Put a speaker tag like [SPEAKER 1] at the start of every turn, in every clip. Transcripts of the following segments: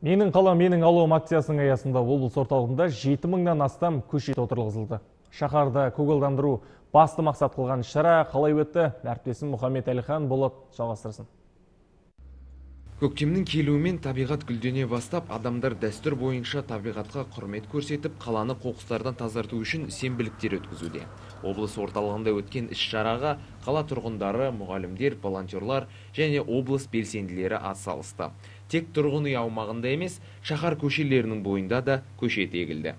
[SPEAKER 1] Менің қала, менің ауылым акциясының аясында облыс орталығында 7 мыңнан астам көшет отырғызылды. Шаһарды көгалдандыру басты мақсат қылған шара қалай өтті? Әріптесім Мұхаммед Әлихан Болат жалғастырсын.
[SPEAKER 2] Көктемнің келуімен табиғат гүлдене бастап, адамдар дәстүр бойынша табиғатқа құрмет көрсетіп, қаланы қоқыстардан тазарту үшін сенбіліктер өткізуде. Облыс орталығында өткен іс-шараға қала тұрғындары, мұғалімдер, волонтерлар және облыс белсенділері атсалысты. Тек тұрғын үй аумағында емес, шаһар көшелерінің бойында да көшет егілді.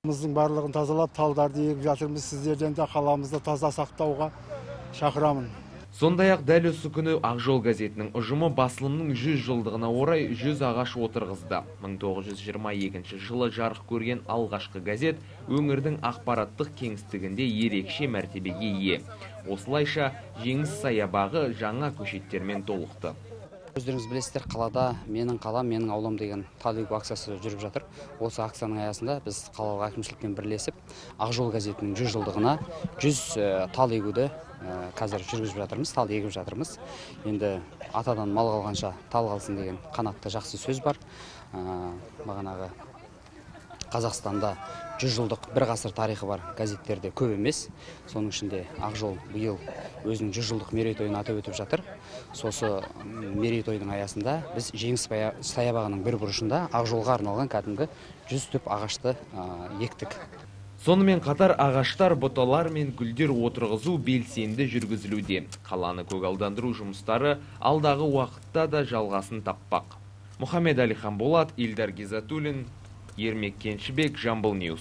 [SPEAKER 3] Біздің барлығын тазалап, талдарды егіп жатырмыз. Сіздерден де қаламызды таза сақтауға шақырамын.
[SPEAKER 2] Сондай-ақ дәл осы күні Ақжол газетінің ұжымы басылымның 100 жылдығына орай 100 ағаш отырғызды. 1922 жылы жарық көрген алғашқы газет өңірдің ақпараттық кеңістігінде ерекше мәртебеге ие. Осылайша Жеңіс саябағы жаңа көшеттермен толықты.
[SPEAKER 4] Өздеріңіз білесіздер, қалада менің қалам, менің аулам деген тал егу акциясы жүріп жатыр. Осы акцияның аясында біз қалалық әкімшілікпен бірлесіп, Ақжол газетінің 100 жылдығына 100 тал егуді қазір жүргізіп жатырмыз, тал егіп жатырмыз. Енді атадан мал қалғанша тал қалсын деген қанатты жақсы сөз бар. Бағанағы Қазақстанда 100 жылдық бір ғасыр тарихы бар газеттерде көп емес. Соның ішінде Ақжол биыл өзінің 100 жылдық мерейтойын атап өтіп жатыр. Сосы мерейтойдың аясында біз Жеңіс саябағының бір бұрышында Ақжолға арналған кәдімгі 100 түп ағашты ектік.
[SPEAKER 2] Сонымен қатар ағаштар, бұталар мен гүлдер отырғызу белсенді жүргізілуде. Қаланы көгалдандыру жұмыстары алдағы уақытта да жалғасын таппақ. Мұхаммед Әлихан Болат, Илдар Гизатуллин, Ермек Кеншібек, Жамбыл Ньюс.